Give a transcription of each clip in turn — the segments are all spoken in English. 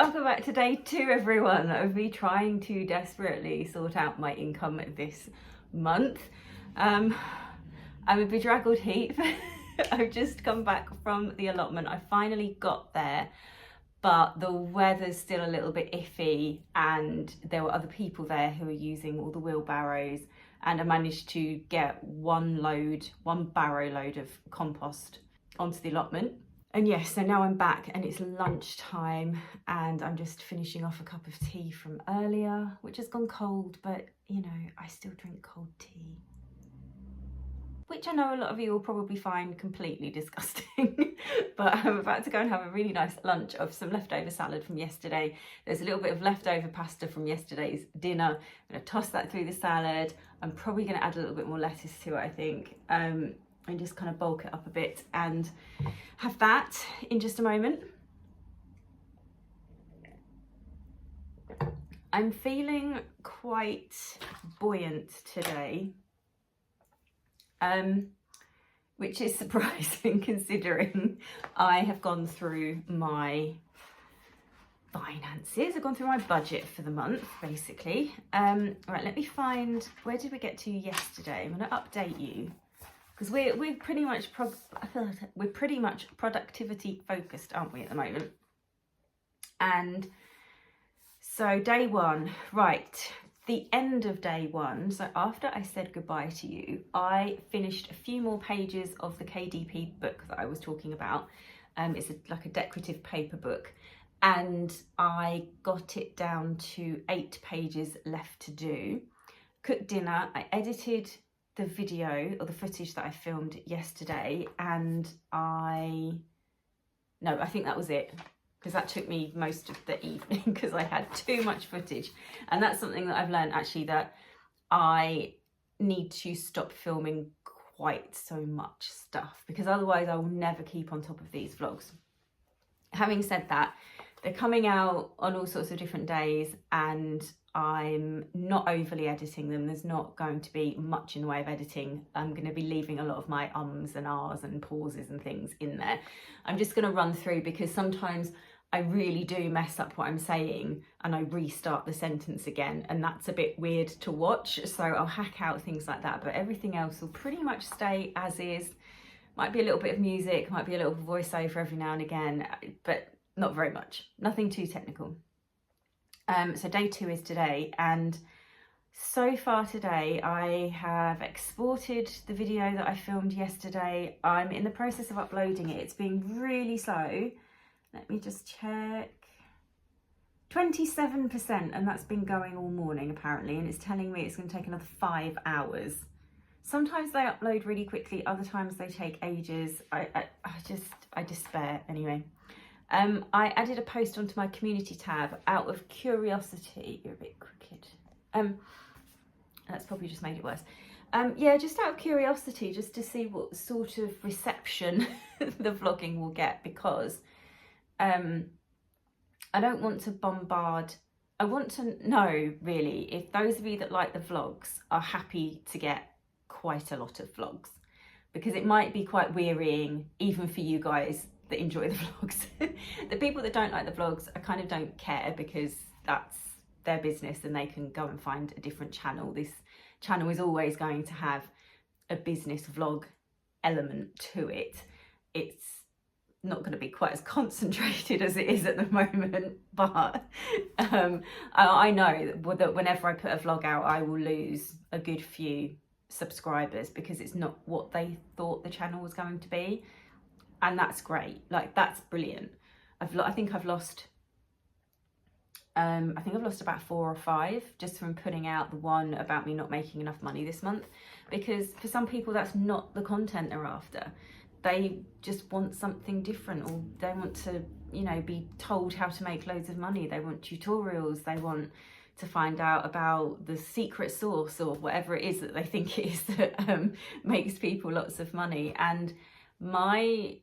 Welcome back to day 2, everyone, of me trying to desperately sort out my income this month. I'm a bedraggled heap. I've just come back from the allotment. I finally got there, but the weather's still a little bit iffy and there were other people there who were using all the wheelbarrows, and I managed to get one barrow load of compost onto the allotment. And yes, so now I'm back and it's lunchtime and I'm just finishing off a cup of tea from earlier, which has gone cold, but you know, I still drink cold tea, which I know a lot of you will probably find completely disgusting. But I'm about to go and have a really nice lunch of some leftover salad from yesterday. There's a little bit of leftover pasta from yesterday's dinner. I'm gonna toss that through the salad. I'm probably gonna add a little bit more lettuce to it, I think. And just kind of bulk it up a bit and have that in just a moment. I'm feeling quite buoyant today, which is surprising considering I have gone through my finances. I've gone through my budget for the month, basically. Right, let me find, where did we get to yesterday? I'm going to update you, because we're pretty much productivity focused, aren't we, at the moment? And so day 1, right, the end of day 1, so after I said goodbye to you, I finished a few more pages of the KDP book that I was talking about. It's like a decorative paper book, and I got it down to 8 pages left to do. Cooked dinner, I edited the video or the footage that I filmed yesterday, and I think that was it, because that took me most of the evening because I had too much footage. And that's something that I've learned, actually, that I need to stop filming quite so much stuff, because otherwise I will never keep on top of these vlogs. Having said that, they're coming out on all sorts of different days and I'm not overly editing them. There's not going to be much in the way of editing. I'm going to be leaving a lot of my ums and ahs and pauses and things in there. I'm just going to run through, because sometimes I really do mess up what I'm saying and I restart the sentence again, and that's a bit weird to watch. So I'll hack out things like that, but everything else will pretty much stay as is. Might be a little bit of music, might be a little voiceover every now and again, but not very much. Nothing too technical. So day 2 is today, and so far today I have exported the video that I filmed yesterday. I'm in the process of uploading it. It's been really slow. Let me just check. 27%, and that's been going all morning apparently, and it's telling me it's going to take another 5 hours. Sometimes they upload really quickly, other times they take ages. I despair anyway. I added a post onto my community tab out of curiosity. You're a bit crooked. That's probably just made it worse. Yeah, just out of curiosity, just to see what sort of reception the vlogging will get, because I don't want to bombard. I want to know, really, if those of you that like the vlogs are happy to get quite a lot of vlogs, because it might be quite wearying even for you guys that enjoy the vlogs. The people that don't like the vlogs, I kind of don't care, because that's their business and they can go and find a different channel. This channel is always going to have a business vlog element to it. It's not going to be quite as concentrated as it is at the moment, but I know that whenever I put a vlog out, I will lose a good few subscribers because it's not what they thought the channel was going to be. And that's great, like that's brilliant. I think I've lost about 4 or 5 just from putting out the one about me not making enough money this month, because for some people that's not the content they're after. They just want something different, or they want to, you know, be told how to make loads of money. They want tutorials, they want to find out about the secret sauce or whatever it is that they think it is that makes people lots of money. And my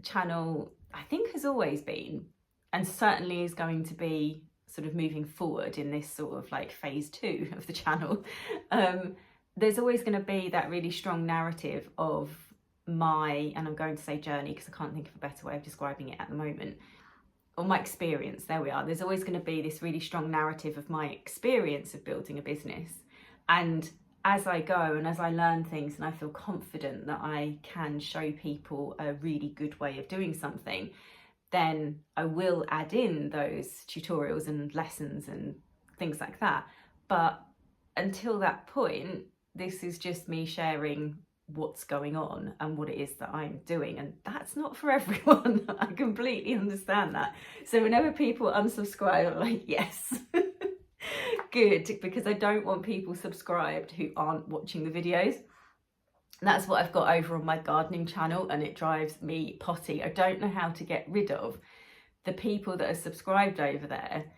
channel, I think, has always been, and certainly is going to be sort of moving forward in this sort of like phase 2 of the channel, there's always going to be that really strong narrative of my, and I'm going to say journey because I can't think of a better way of describing it at the moment, or my experience, there we are. There's always going to be this really strong narrative of my experience of building a business. And as I go and as I learn things and I feel confident that I can show people a really good way of doing something, then I will add in those tutorials and lessons and things like that. But until that point, this is just me sharing what's going on and what it is that I'm doing, and that's not for everyone. I completely understand that. So whenever people unsubscribe, I'm like, yes. Good, because I don't want people subscribed who aren't watching the videos. That's what I've got over on my gardening channel, and it drives me potty. I don't know how to get rid of the people that are subscribed over there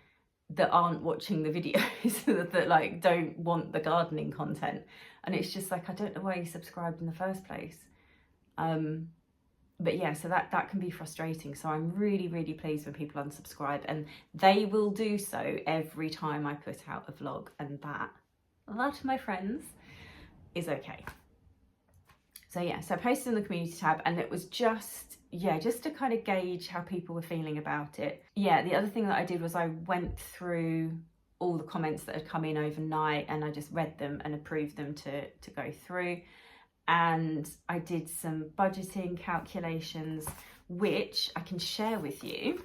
that aren't watching the videos, that like don't want the gardening content. And it's just like, I don't know why you subscribed in the first place. But yeah, so that can be frustrating. So I'm really, really pleased when people unsubscribe, and they will do so every time I put out a vlog, and that, my friends, is okay. So yeah, so I posted in the community tab, and it was just to kind of gauge how people were feeling about it. Yeah, the other thing that I did was I went through all the comments that had come in overnight, and I just read them and approved them to go through. And I did some budgeting calculations, which I can share with you.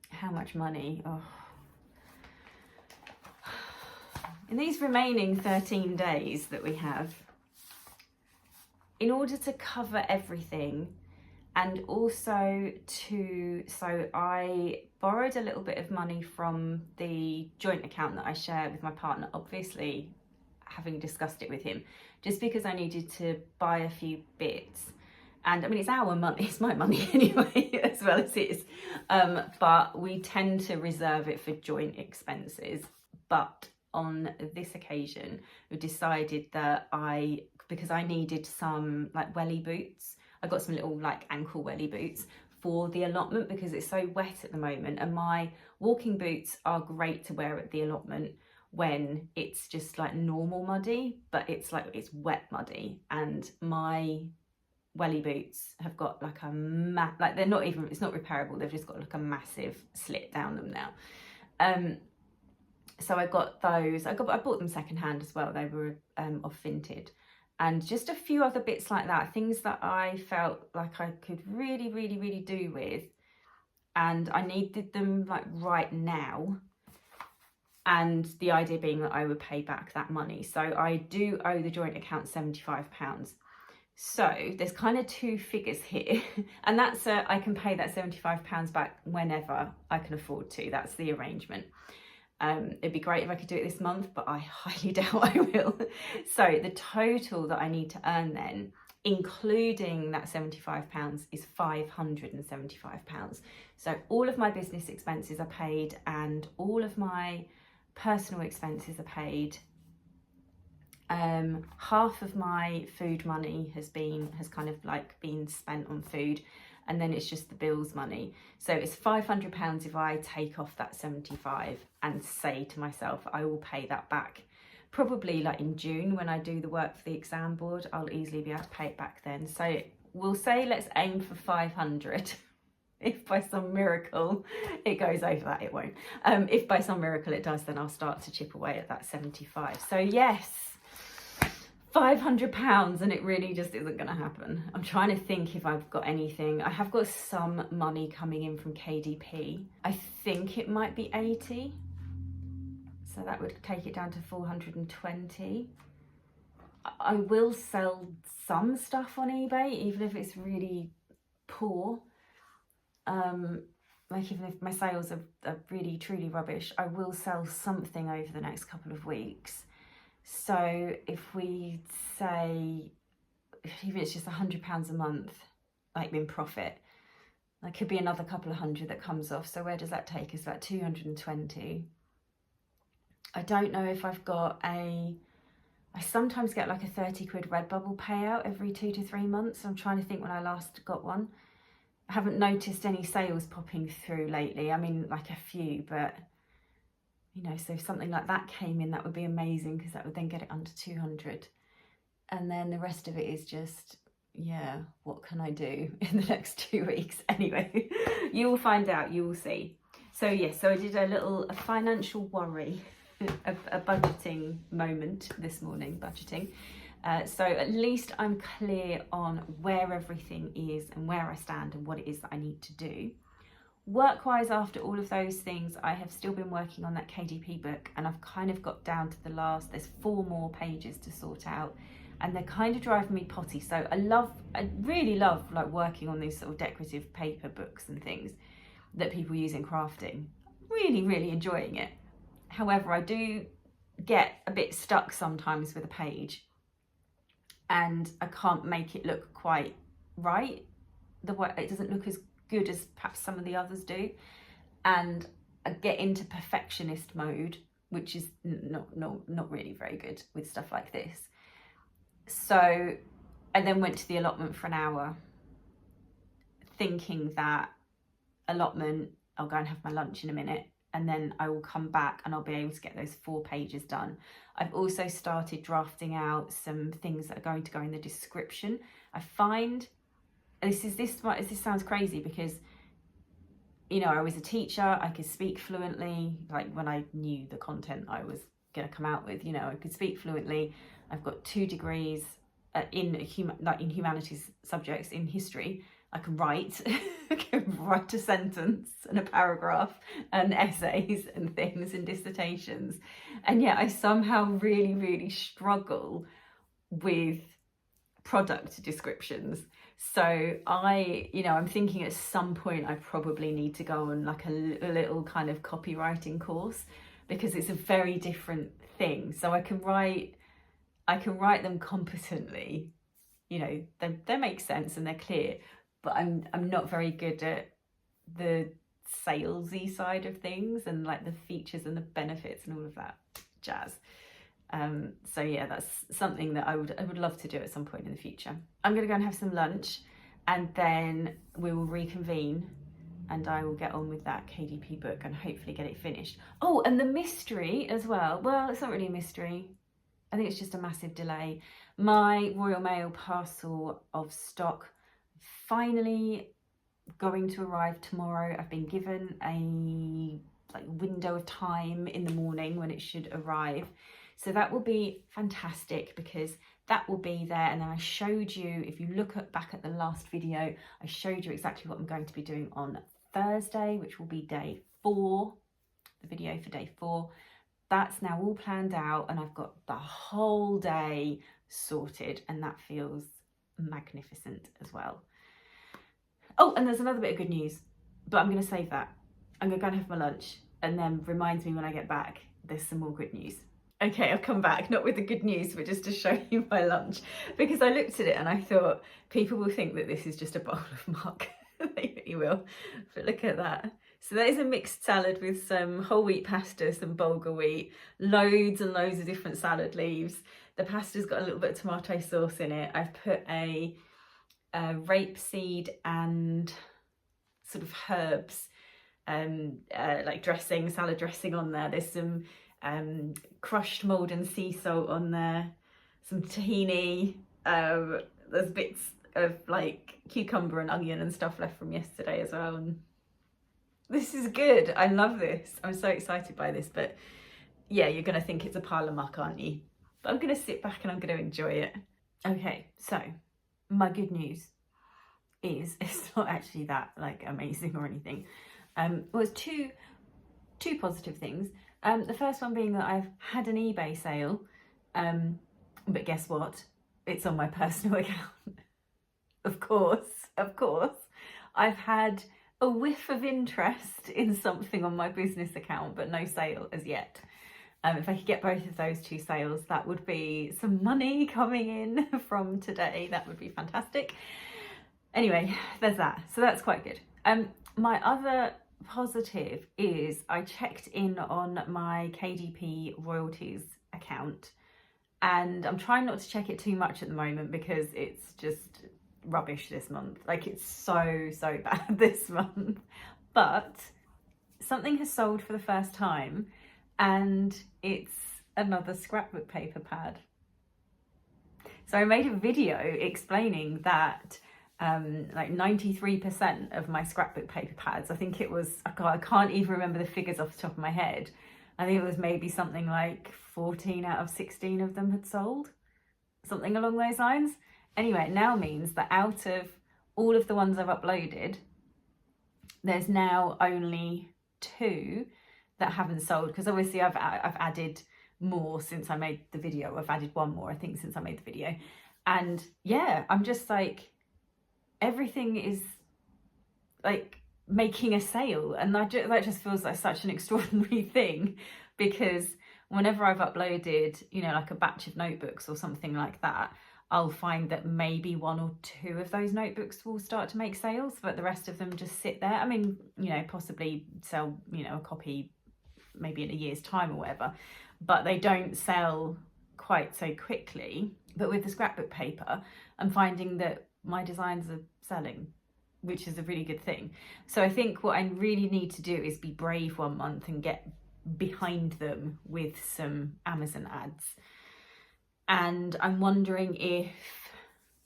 How much money? Oh. In these remaining 13 days that we have, in order to cover everything, and also so I borrowed a little bit of money from the joint account that I share with my partner, obviously having discussed it with him, just because I needed to buy a few bits. And I mean, it's our money, it's my money anyway, as well as his. But we tend to reserve it for joint expenses. But on this occasion, we decided that because I needed some like welly boots, I got some little like ankle welly boots for the allotment because it's so wet at the moment, and my walking boots are great to wear at the allotment when it's just like normal muddy, but it's wet muddy, and my welly boots have got like they're not even, it's not repairable, they've just got like a massive slit down them now. So I got those, I bought them secondhand as well, they were off Vinted, and just a few other bits like that, things that I felt like I could really, really, really do with, and I needed them like right now. And the idea being that I would pay back that money. So I do owe the joint account £75. So there's kind of two figures here. And that's, I can pay that £75 back whenever I can afford to. That's the arrangement. It'd be great if I could do it this month, but I highly doubt I will. So the total that I need to earn then, including that £75, is £575. So all of my business expenses are paid, and all of my personal expenses are paid. Half of my food money has kind of like been spent on food, and then it's just the bills money. So it's £500 if I take off that 75 and say to myself, I will pay that back. Probably like in June when I do the work for the exam board, I'll easily be able to pay it back then. So we'll say let's aim for 500. If by some miracle it goes over that, it won't. If by some miracle it does, then I'll start to chip away at that 75. So yes, £500, and it really just isn't going to happen. I'm trying to think if I've got anything. I have got some money coming in from KDP. I think it might be 80. So that would take it down to 420. I will sell some stuff on eBay, even if it's really poor. Like even if my sales are really truly rubbish, I will sell something over the next couple of weeks. So if we say, even if it's just £100 a month, like in profit, there could be another couple of hundred that comes off. So where does that take us? About 220. I don't know if I've got I sometimes get like a 30 quid Redbubble payout every 2 to 3 months. I'm trying to think when I last got one. I haven't noticed any sales popping through lately. I mean, like a few, but you know, so if something like that came in, that would be amazing, because that would then get it under 200. And then the rest of it is just, yeah, what can I do in the next 2 weeks? Anyway, you will find out, you will see. So yes, so I did a financial worry, a budgeting moment this morning, budgeting. So at least I'm clear on where everything is and where I stand and what it is that I need to do. Work-wise, after all of those things, I have still been working on that KDP book, and I've kind of got down to the last, there's 4 more pages to sort out, and they're kind of driving me potty. So I really love like working on these sort of decorative paper books and things that people use in crafting. Really, really enjoying it. However, I do get a bit stuck sometimes with a page, and I can't make it look quite right. It doesn't look as good as perhaps some of the others do, and I get into perfectionist mode, which is not really very good with stuff like this. So I then went to the allotment for an hour, thinking that allotment, I'll go and have my lunch in a minute, and then I will come back and I'll be able to get those 4 pages done. I've also started drafting out some things that are going to go in the description. I find this sounds crazy because, you know, I was a teacher, I could speak fluently, like when I knew the content I was going to come out with, you know, I could speak fluently. I've got 2 degrees in humanities subjects. In history, I can write, I can write a sentence and a paragraph and essays and things and dissertations, and yet I somehow really, really struggle with product descriptions. So I'm thinking at some point I probably need to go on like a little kind of copywriting course, because it's a very different thing. So I can write them competently, you know, they make sense and they're clear, but I'm not very good at the salesy side of things and like the features and the benefits and all of that jazz. So yeah, that's something that I would love to do at some point in the future. I'm gonna go and have some lunch, and then we will reconvene and I will get on with that KDP book and hopefully get it finished. Oh, and the mystery as well. Well, it's not really a mystery. I think it's just a massive delay. My Royal Mail parcel of stock finally going to arrive tomorrow. I've been given a window of time in the morning when it should arrive. So that will be fantastic, because that will be there. And then I showed you, if you look back at the last video, I showed you exactly what I'm going to be doing on Thursday, which will be day 4, the video for day 4. That's now all planned out, and I've got the whole day sorted, and that feels magnificent as well. Oh, and there's another bit of good news, but I'm going to save that. I'm going to go and have my lunch, and then reminds me when I get back there's some more good news. Okay, I'll come back, not with the good news, but just to show you my lunch, because I looked at it and I thought people will think that this is just a bowl of muck. They really will, but look at that. So that is a mixed salad with some whole wheat pasta, some bulgur wheat, loads and loads of different salad leaves. The pasta's got a little bit of tomato sauce in it. I've put a rapeseed and sort of herbs, like dressing, salad dressing on there. There's some crushed Maldon sea salt on there, some tahini, there's bits of like cucumber and onion and stuff left from yesterday as well. And this is good. I love this. I'm so excited by this, but yeah, you're gonna think it's a pile of muck, aren't you? But I'm gonna sit back and I'm gonna enjoy it. Okay, so my good news is, it's not actually that like amazing or anything. Well, it's two positive things. The first one being that I've had an eBay sale, but guess what? It's on my personal account. Of course. I've had a whiff of interest in something on my business account, but no sale as yet. If I could get both of those 2 sales, that would be some money coming in from today. That would be fantastic. Anyway, there's that. So that's quite good. My other positive is I checked in on my KDP royalties account, and I'm trying not to check it too much at the moment because it's just rubbish this month. Like, it's so bad this month. But something has sold for the first time, and it's another scrapbook paper pad. So I made a video explaining that like 93% of my scrapbook paper pads, I think it was, I can't even remember the figures off the top of my head. I think it was maybe something like 14 out of 16 of them had sold, something along those lines. Anyway, it now means that out of all of the ones I've uploaded, there's now only 2 that haven't sold, because obviously I've added more since I made the video. I've added 1 more, I think, since I made the video. And yeah, I'm just like, everything is like making a sale, and that just feels like such an extraordinary thing, because whenever I've uploaded, you know, like a batch of notebooks or something like that, I'll find that maybe 1 or 2 of those notebooks will start to make sales, but the rest of them just sit there. I mean, you know, possibly sell, you know, a copy maybe in a year's time or whatever, but they don't sell quite so quickly. But with the scrapbook paper, I'm finding that my designs are selling, which is a really good thing. So I think what I really need to do is be brave one month and get behind them with some Amazon ads. And I'm wondering if,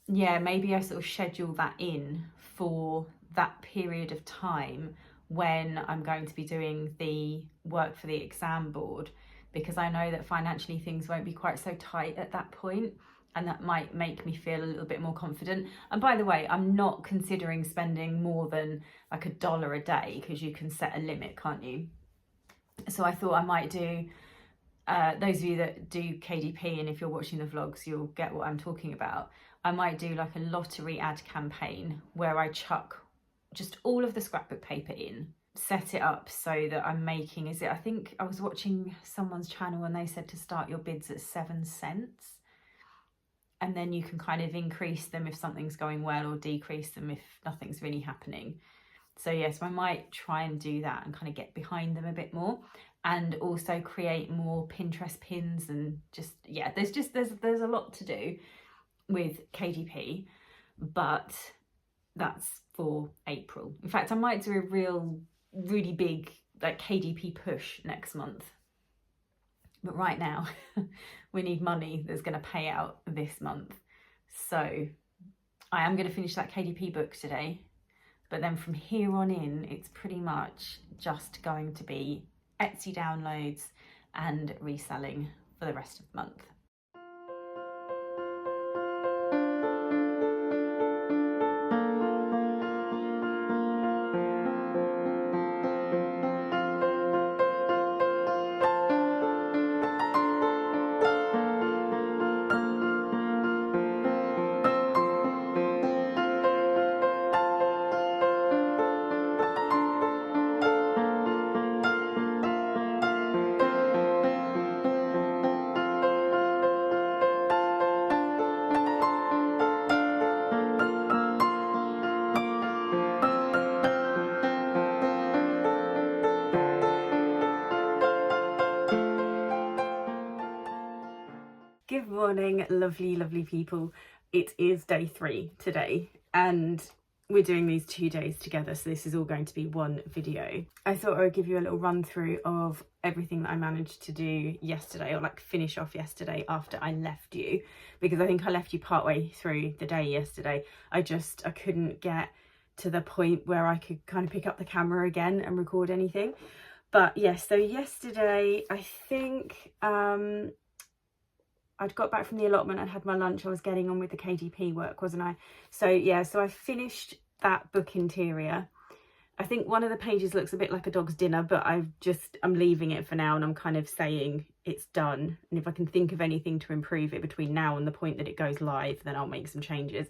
yeah, maybe I sort of schedule that in for that period of time when I'm going to be doing the work for the exam board, because I know that financially things won't be quite so tight at that point, and that might make me feel a little bit more confident. And by the way, I'm not considering spending more than like $1 a day, because you can set a limit, can't you? So I thought I might do, those of you that do KDP, and if you're watching the vlogs, you'll get what I'm talking about. I might do like a lottery ad campaign where I chuck just all of the scrapbook paper in, set it up so that I'm making, I think I was watching someone's channel and they said to start your bids at 7 cents. And then you can kind of increase them if something's going well, or decrease them if nothing's really happening. So yes, I might try and do that and kind of get behind them a bit more, and also create more Pinterest pins, and just, yeah, there's a lot to do with KDP, but that's for April. In fact, I might do a really big like KDP push next month. But right now, we need money that's going to pay out this month. So I am going to finish that KDP book today. But then from here on in, it's pretty much just going to be Etsy downloads and reselling for the rest of the month. Good morning, lovely people. It is day 3 today, and we're doing these 2 days together, so this is all going to be one video. I thought I would give you a little run through of everything that I managed to do yesterday, or like finish off yesterday after I left you, because I think I left you partway through the day yesterday. I couldn't get to the point where I could kind of pick up the camera again and record anything. But yes, so yesterday I think I'd got back from the allotment, I'd had my lunch, I was getting on with the KDP work, wasn't I? So yeah, so I finished that book interior. I think one of the pages looks a bit like a dog's dinner, but I'm leaving it for now, and I'm kind of saying it's done. And if I can think of anything to improve it between now and the point that it goes live, then I'll make some changes.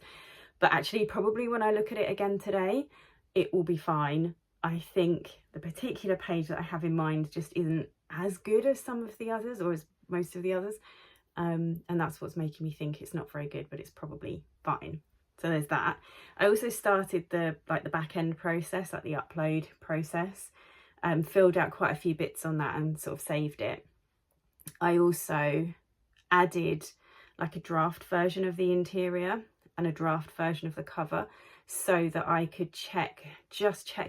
But actually, probably when I look at it again today, it will be fine. I think the particular page that I have in mind just isn't as good as some of the others, or as most of the others. And that's what's making me think it's not very good, but it's probably fine. So there's that. I also started the back end process, like the upload process, filled out quite a few bits on that and sort of saved it. I also added like a draft version of the interior and a draft version of the cover, so that I could check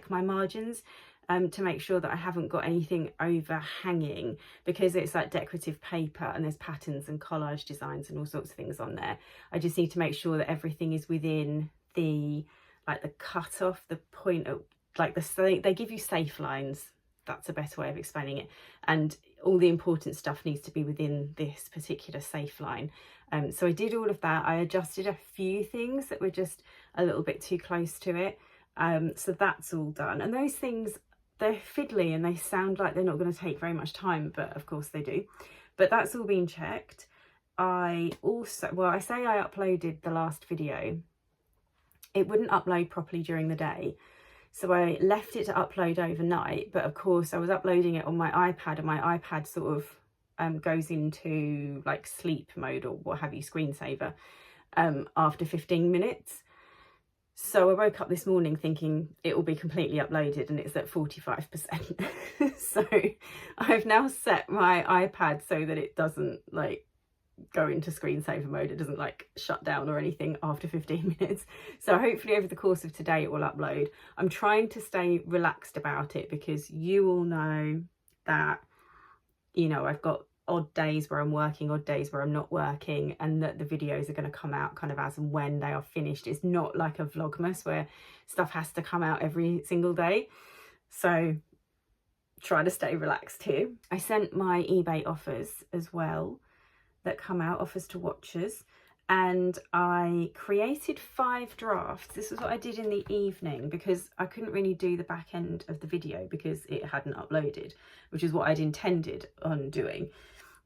my margins. to make sure that I haven't got anything overhanging, because it's like decorative paper and there's patterns and collage designs and all sorts of things on there. I just need to make sure that everything is within the, like the cut off, the point of, like they give you safe lines. That's a better way of explaining it. And all the important stuff needs to be within this particular safe line. So I did all of that. I adjusted a few things that were just a little bit too close to it. So that's all done. And those things, they're fiddly and they sound like they're not going to take very much time, but of course they do. But that's all been checked. I also, well, I say I uploaded the last video. It wouldn't upload properly during the day. So I left it to upload overnight, but of course I was uploading it on my iPad, and my iPad sort of goes into like sleep mode or what have you, screensaver, after 15 minutes. So I woke up this morning thinking it will be completely uploaded, and it's at 45%. So I've now set my iPad so that it doesn't like go into screensaver mode. It doesn't like shut down or anything after 15 minutes. So hopefully over the course of today it will upload. I'm trying to stay relaxed about it, because you all know that, you know, I've got odd days where I'm working, odd days where I'm not working, and that the videos are going to come out kind of as and when they are finished. It's not like a Vlogmas where stuff has to come out every single day. So try to stay relaxed here. I sent my eBay offers as well that come out, offers to watchers, and I created 5 drafts. This is what I did in the evening, because I couldn't really do the back end of the video because it hadn't uploaded, which is what I'd intended on doing.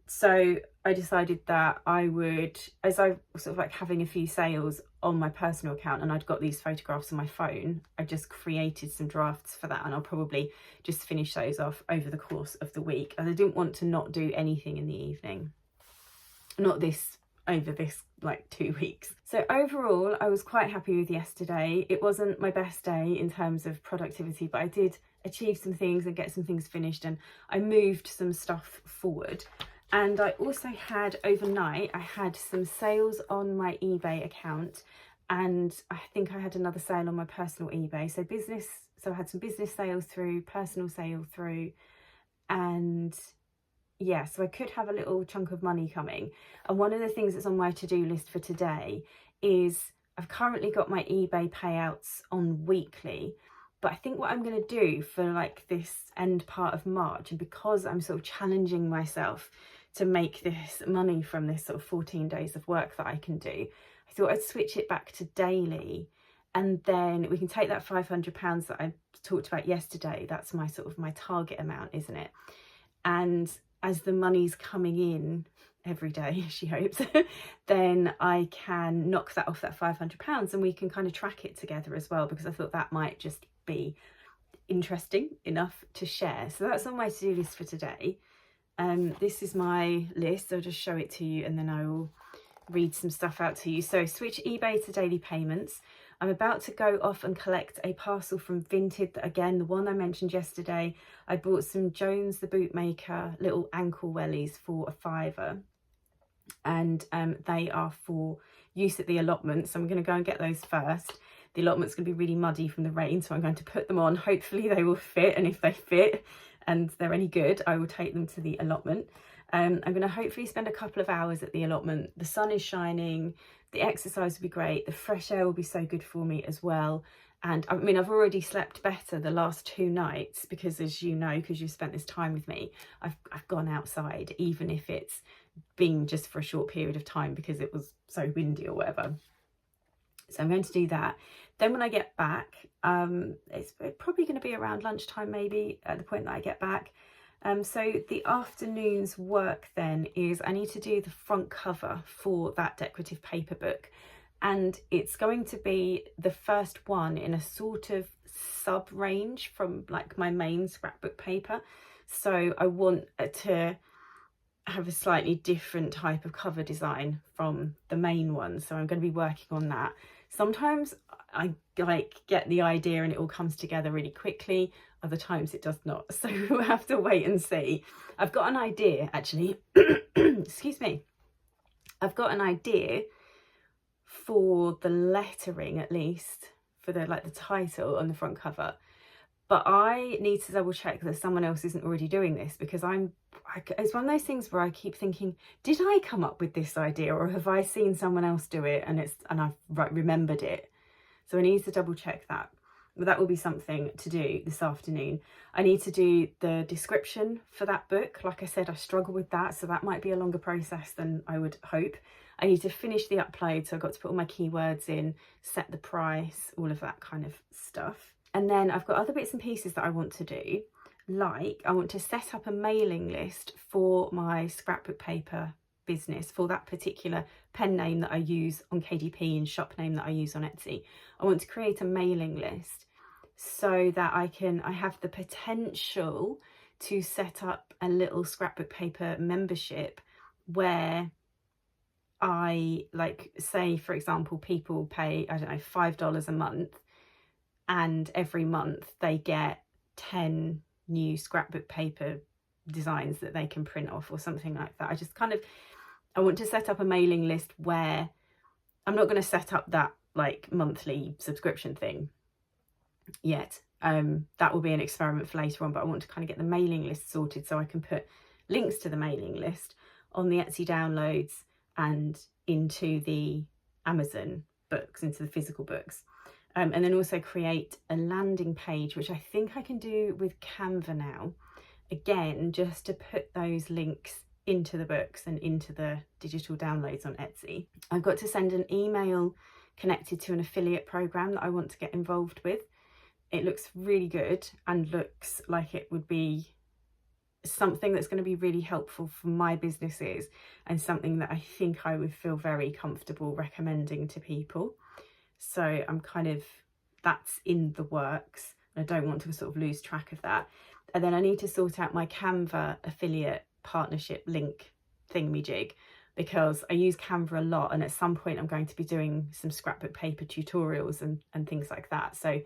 So I decided that I would, as I was sort of like having a few sales on my personal account and I'd got these photographs on my phone, I just created some drafts for that, and I'll probably just finish those off over the course of the week. And I didn't want to not do anything in the evening. Not this, over this like 2 weeks. So overall, I was quite happy with yesterday. It wasn't my best day in terms of productivity, but I did achieve some things and get some things finished, and I moved some stuff forward. And I also had overnight, I had some sales on my eBay account, and I think I had another sale on my personal eBay. So I had some business sales through, personal sale through, and yeah, so I could have a little chunk of money coming. And one of the things that's on my to-do list for today is I've currently got my eBay payouts on weekly, but I think what I'm going to do for like this end part of March, and because I'm sort of challenging myself to make this money from this sort of 14 days of work that I can do, I thought I'd switch it back to daily, and then we can take that £500 that I talked about yesterday. That's my sort of my target amount, isn't it? And as the money's coming in every day, she hopes, then I can knock that off that £500, and we can kind of track it together as well, because I thought that might just be interesting enough to share. So that's on my to-do list for today. This is my list. I'll just show it to you and then I will read some stuff out to you. So switch eBay to daily payments. I'm about to go off and collect a parcel from Vinted. Again, the one I mentioned yesterday. I bought some Jones the Bootmaker little ankle wellies for £5, and they are for use at the allotment. So I'm going to go and get those first. The allotment's going to be really muddy from the rain, so I'm going to put them on. Hopefully they will fit, and if they fit and they're any good, I will take them to the allotment. I'm going to hopefully spend a couple of hours at the allotment. The sun is shining, the exercise will be great, the fresh air will be so good for me as well. And I mean, I've already slept better the last 2 nights because, as you know, because you've spent this time with me, I've gone outside, even if it's been just for a short period of time because it was so windy or whatever. So I'm going to do that. Then when I get back, it's probably going to be around lunchtime, maybe, at the point that I get back. So the afternoon's work then is I need to do the front cover for that decorative paper book, and it's going to be the first one in a sort of sub range from like my main scrapbook paper. So I want to have a slightly different type of cover design from the main one, so I'm going to be working on that. Sometimes I like get the idea and it all comes together really quickly, other times it does not, so we'll have to wait and see. I've got an idea actually excuse me, I've got an idea for the lettering, at least for the like the title on the front cover, But I need to double check that someone else isn't already doing this, because it's one of those things where I keep thinking, did I come up with this idea, or have I seen someone else do it and I've remembered it? So I need to double check that. But that will be something to do this afternoon. I need to do the description for that book. Like I said, I struggle with that, so that might be a longer process than I would hope. I need to finish the upload, so I've got to put all my keywords in, set the price, all of that kind of stuff. And then I've got other bits and pieces that I want to do, like I want to set up a mailing list for my scrapbook paper business, for that particular pen name that I use on KDP and shop name that I use on Etsy. I want to create a mailing list so that I have the potential to set up a little scrapbook paper membership where I, like, say for example, people pay, I don't know, $5 a month, and every month they get 10 new scrapbook paper designs that they can print off or something like that. I want to set up a mailing list where I'm not going to set up that like monthly subscription thing yet. That will be an experiment for later on, but I want to kind of get the mailing list sorted so I can put links to the mailing list on the Etsy downloads and into the Amazon books, into the physical books. And then also create a landing page, which I think I can do with Canva now, again, just to put those links into the books and into the digital downloads on Etsy. I've got to send an email connected to an affiliate program that I want to get involved with. It looks really good and looks like it would be something that's going to be really helpful for my businesses, and something that I think I would feel very comfortable recommending to people. So that's in the works. I don't want to sort of lose track of that. And then I need to sort out my Canva affiliate partnership link thingamajig, because I use Canva a lot, and at some point I'm going to be doing some scrapbook paper tutorials and things like that. So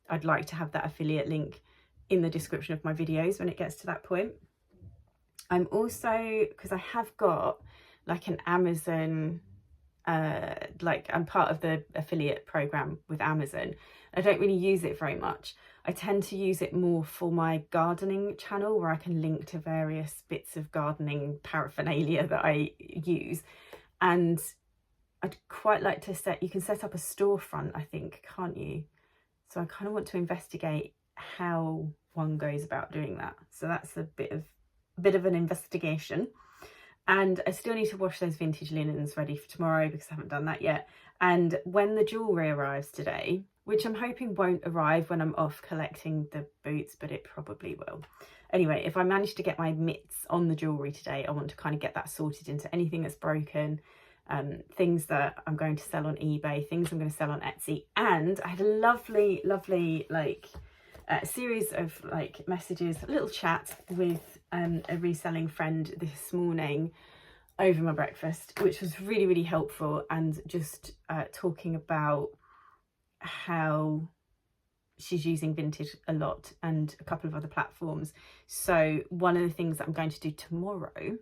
I'd like to have that affiliate link in the description of my videos when it gets to that point. I'm also, because I have got like an Amazon, I'm part of the affiliate program with Amazon. I don't really use it very much. I tend to use it more for my gardening channel, where I can link to various bits of gardening paraphernalia that I use. And I'd quite like to you can set up a storefront, I think, can't you? So I kind of want to investigate how one goes about doing that. So that's a bit of an investigation. And I still need to wash those vintage linens ready for tomorrow, because I haven't done that yet. And when the jewellery arrives today, which I'm hoping won't arrive when I'm off collecting the boots, but it probably will. Anyway, if I manage to get my mitts on the jewellery today, I want to kind of get that sorted into anything that's broken, things that I'm going to sell on eBay, things I'm going to sell on Etsy. And I had a lovely series of messages, a little chat with a reselling friend this morning over my breakfast, which was really, really helpful, and just talking about how she's using Vinted a lot and a couple of other platforms. So one of the things that I'm going to do tomorrow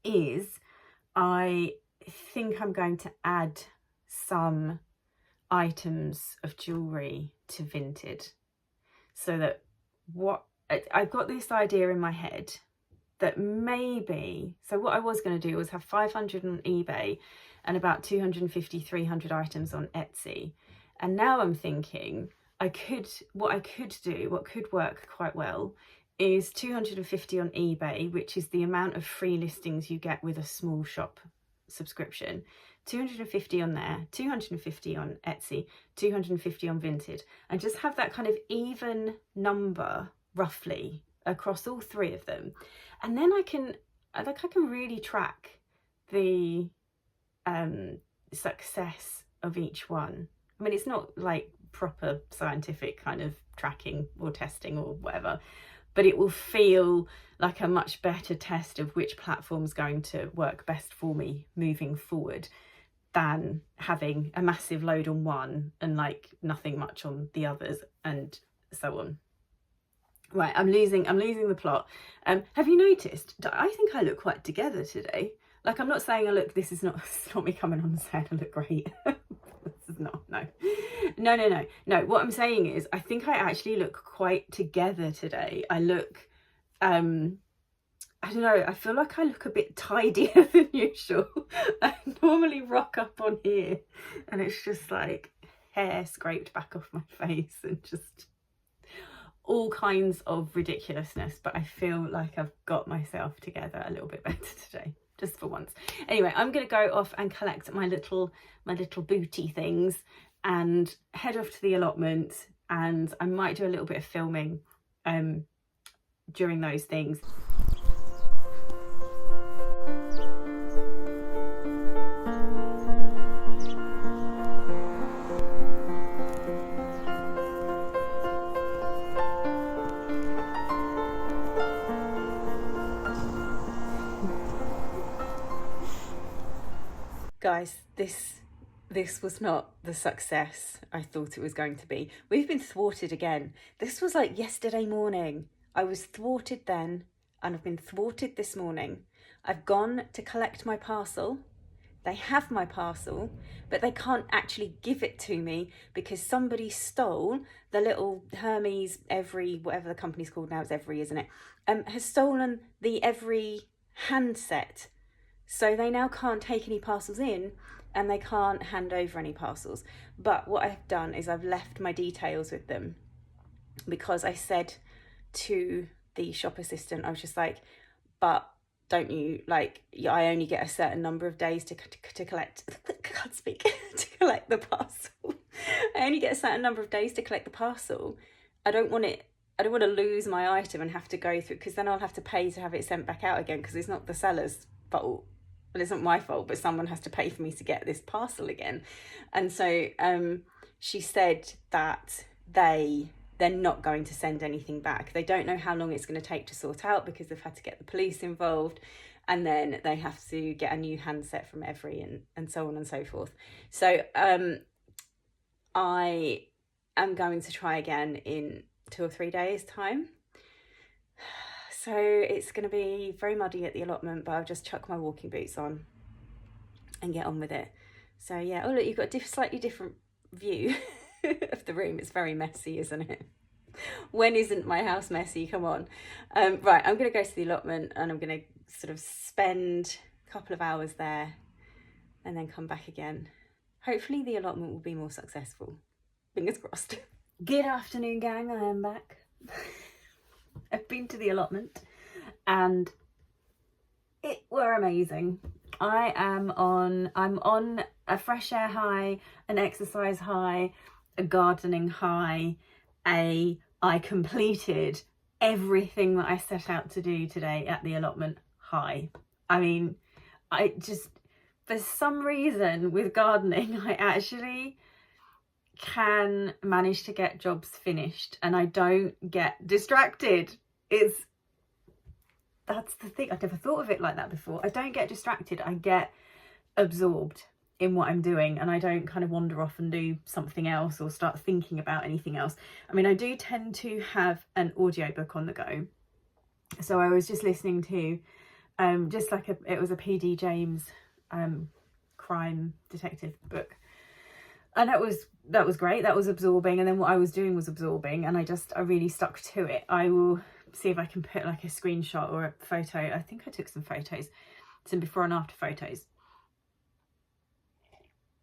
is I think I'm going to add some items of jewellery to Vinted, so that I've got this idea in my head that maybe, so what I was going to do was have 500 on eBay and about 250, 300 items on Etsy. And now I'm thinking what could work quite well is 250 on eBay, which is the amount of free listings you get with a small shop subscription. 250 on there, 250 on Etsy, 250 on Vinted, and just have that kind of even number roughly across all three of them. And then I can really track the success of each one. I mean, it's not like proper scientific kind of tracking or testing or whatever, but it will feel like a much better test of which platform's going to work best for me moving forward, than having a massive load on one and like nothing much on the others, and so on. Right, I'm losing the plot. Have you noticed? I think I look quite together today. Like, I'm not saying this is not me coming on and saying I look great. is not, no. What I'm saying is, I think I actually look quite together today. I look, I don't know, I feel like I look a bit tidier than usual. I normally rock up on here and it's just like hair scraped back off my face and just all kinds of ridiculousness, but I feel like I've got myself together a little bit better today, just for once. Anyway, I'm gonna go off and collect my little booty things and head off to the allotment, and I might do a little bit of filming during those things. Guys, this was not the success I thought it was going to be. We've been thwarted again. This was like yesterday morning. I was thwarted then, and I've been thwarted this morning. I've gone to collect my parcel. They have my parcel, but they can't actually give it to me because somebody stole the little Hermes Every, whatever the company's called now, it's Every, isn't it? Has stolen the Every handset. So they now can't take any parcels in and they can't hand over any parcels. But what I've done is I've left my details with them, because I said to the shop assistant, I was just like, but don't you, like, I only get a certain number of days to collect, I can't speak, to collect the parcel. I only get a certain number of days to collect the parcel. I don't want to lose my item and have to go through, because then I'll have to pay to have it sent back out again, because it's not the seller's fault. Well, it's not my fault, but someone has to pay for me to get this parcel again. And so she said that they're not going to send anything back. They don't know how long it's going to take to sort out, because they've had to get the police involved, and then they have to get a new handset from Every, and so on and so forth. So I am going to try again in 2 or 3 days' time. So it's going to be very muddy at the allotment, but I'll just chuck my walking boots on and get on with it. So yeah, oh look, you've got a slightly different view of the room. It's very messy, isn't it? When isn't my house messy? Come on. Right, I'm going to go to the allotment and I'm going to sort of spend a couple of hours there and then come back again. Hopefully the allotment will be more successful. Fingers crossed. Good afternoon, gang. I am back. I've been to the allotment and it were amazing. I'm on a fresh air high, an exercise high, a gardening high, I completed everything that I set out to do today at the allotment high. I mean, I just, for some reason with gardening, I actually can manage to get jobs finished and I don't get distracted. That's the thing. I've never thought of it like that before. I don't get distracted. I get absorbed in what I'm doing and I don't kind of wander off and do something else or start thinking about anything else. I mean, I do tend to have an audiobook on the go. So I was just listening to just like it was a PD James crime detective book. And that was great. That was absorbing. And then what I was doing was absorbing and I really stuck to it. I will see if I can put like a screenshot or a photo. I think I took some photos, some before and after photos.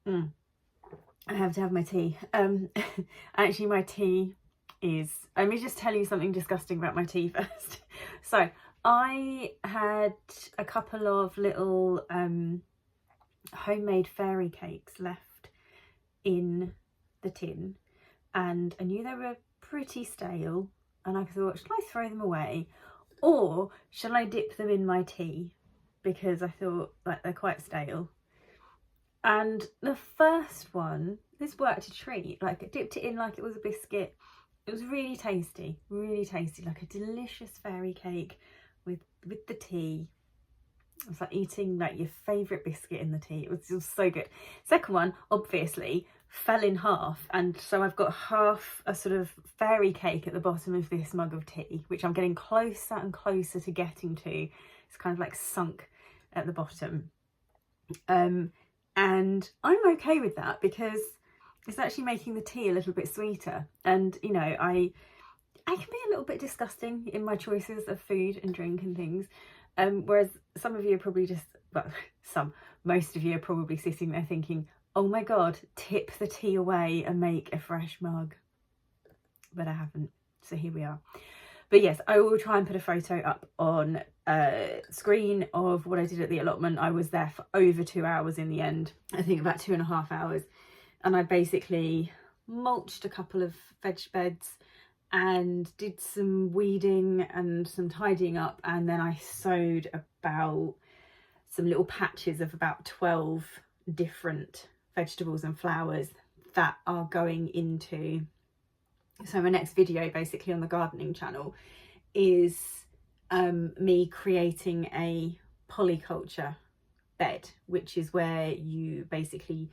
I have to have my tea. Actually my tea is, let me just tell you something disgusting about my tea first. So I had a couple of little homemade fairy cakes left in the tin and I knew they were pretty stale and I thought, should I throw them away or shall I dip them in my tea, because I thought like they're quite stale. And the first one, this worked a treat. Like I dipped it in like it was a biscuit. It was really tasty, like a delicious fairy cake with the tea. It was like eating like your favourite biscuit in the tea. It was so good. Second one, obviously, fell in half. And so I've got half a sort of fairy cake at the bottom of this mug of tea, which I'm getting closer and closer to getting to. It's kind of like sunk at the bottom. And I'm okay with that because it's actually making the tea a little bit sweeter. And, you know, I can be a little bit disgusting in my choices of food and drink and things. Whereas some of you are probably just, well, most of you are probably sitting there thinking, oh my God, tip the tea away and make a fresh mug. But I haven't, so here we are. But yes, I will try and put a photo up on screen of what I did at the allotment. I was there for over 2 hours in the end, I think about 2.5 hours. And I basically mulched a couple of veg beds and did some weeding and some tidying up. And then I sowed about some little patches of about 12 different vegetables and flowers that are going into, so my next video basically on the gardening channel is me creating a polyculture bed, which is where you basically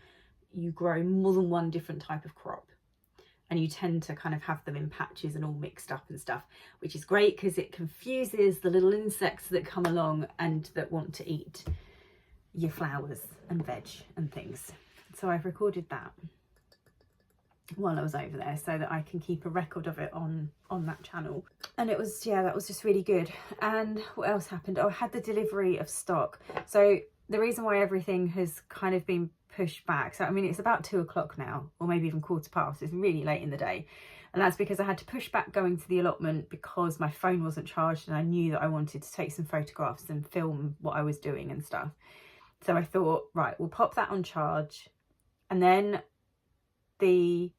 grow more than one different type of crop, and you tend to kind of have them in patches and all mixed up and stuff, which is great because it confuses the little insects that come along and that want to eat your flowers and veg and things. So I've recorded that while I was over there so that I can keep a record of it on that channel. And it was, yeah, that was just really good. And what else happened? Oh, I had the delivery of stock. So the reason why everything has kind of been pushed back, so I mean it's about 2 o'clock now, or maybe even 1:15. It's really late in the day, and that's because I had to push back going to the allotment because my phone wasn't charged, and I knew that I wanted to take some photographs and film what I was doing and stuff. So I thought, right, we'll pop that on charge. And then the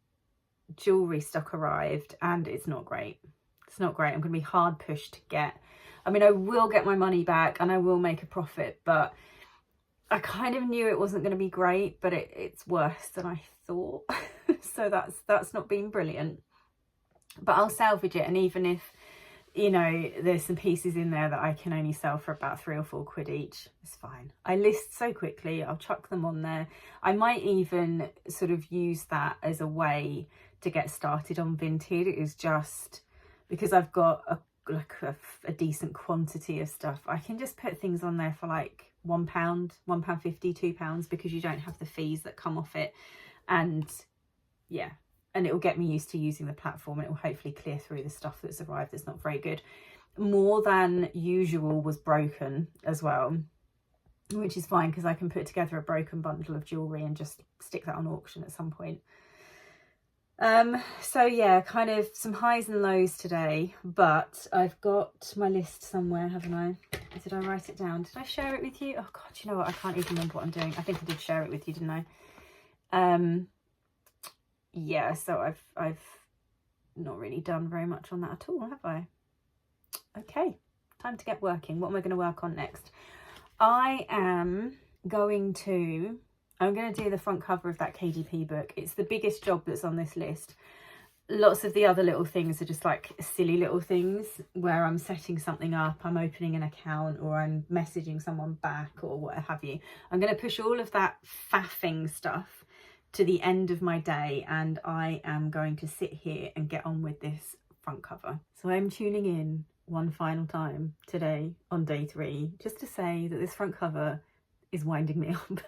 jewellery stock arrived and it's not great. It's not great. I'm going to be hard pushed to get. I mean, I will get my money back and I will make a profit, but I kind of knew it wasn't going to be great, but it's worse than I thought. So that's not been brilliant, but I'll salvage it. And even if, you know, there's some pieces in there that I can only sell for about 3 or 4 quid each, it's fine. I list so quickly, I'll chuck them on there. I might even sort of use that as a way to get started on Vinted. It is just because I've got a decent quantity of stuff. I can just put things on there for like £1, £1.50, £2, because you don't have the fees that come off it. And yeah, and it will get me used to using the platform, and it will hopefully clear through the stuff that's arrived that's not very good. More than usual was broken as well, which is fine because I can put together a broken bundle of jewellery and just stick that on auction at some point. So yeah, kind of some highs and lows today, but I've got my list somewhere, haven't I? Did I write it down? Did I share it with you? Oh God, you know what? I can't even remember what I'm doing. I think I did share it with you, didn't I? Yeah, so I've not really done very much on that at all, have I? Okay, time to get working. What am I going to work on next? I'm going to do the front cover of that KDP book. It's the biggest job that's on this list. Lots of the other little things are just like silly little things where I'm setting something up, I'm opening an account, or I'm messaging someone back, or what have you. I'm going to push all of that faffing stuff to the end of my day, and I am going to sit here and get on with this front cover. So I'm tuning in one final time today on day 3 just to say that this front cover is winding me up.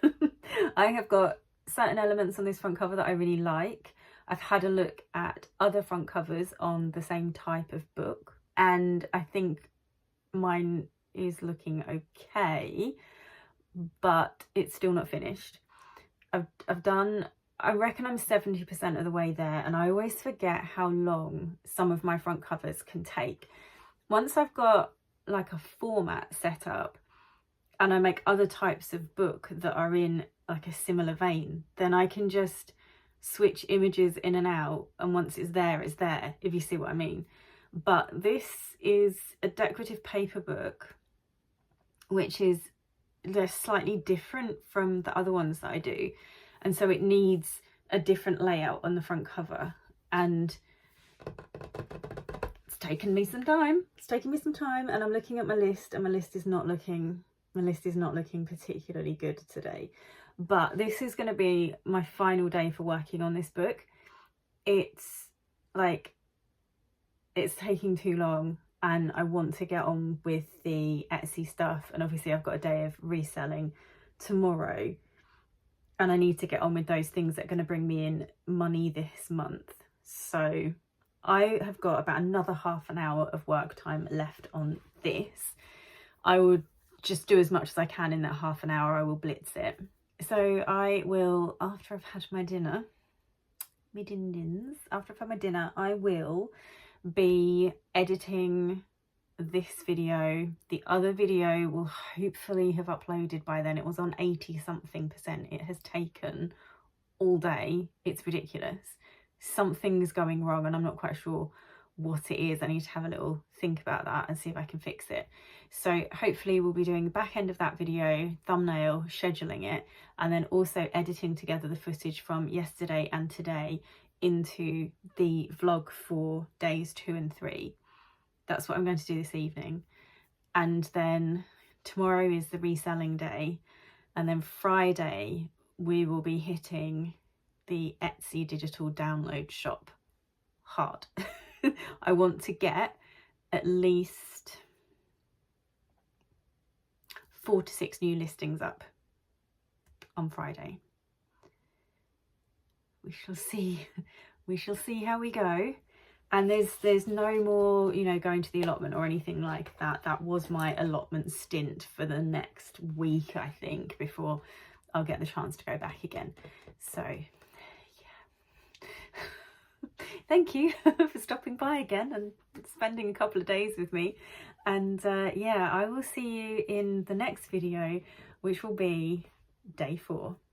I have got certain elements on this front cover that I really like. I've had a look at other front covers on the same type of book, and I think mine is looking okay, but it's still not finished. I've done, I reckon I'm 70% of the way there, and I always forget how long some of my front covers can take. Once I've got like a format set up and I make other types of book that are in like a similar vein, then I can just switch images in and out, and once it's there, if you see what I mean. But this is a decorative paper book, which is just slightly different from the other ones that I do, and so it needs a different layout on the front cover, and it's taken me some time. And I'm looking at my list, and my list is not looking particularly good today. But this is going to be my final day for working on this book. It's like, it's taking too long, and I want to get on with the Etsy stuff, and obviously I've got a day of reselling tomorrow. and I need to get on with those things that are going to bring me in money this month. So I have got about another half an hour of work time left on this. I will just do as much as I can in that half an hour. I will blitz it. So I will, after I've had my dinner, after I've had my dinner, I will be editing this video. The other video will hopefully have uploaded by then. It was on 80 something%. It has taken all day. It's ridiculous. Something's going wrong and I'm not quite sure what it is. I need to have a little think about that and see if I can fix it. So hopefully we'll be doing the back end of that video, thumbnail, scheduling it, and then also editing together the footage from yesterday and today into the vlog for days 2 and 3. That's what I'm going to do this evening. And then tomorrow is the reselling day. And then Friday, we will be hitting the Etsy digital download shop hard. I want to get at least 4 to 6 new listings up on Friday. We shall see. We shall see how we go. And there's no more, you know, going to the allotment or anything like that. That was my allotment stint for the next week, I think, before I'll get the chance to go back again. So, yeah. Thank you for stopping by again and spending a couple of days with me. And yeah, I will see you in the next video, which will be day 4.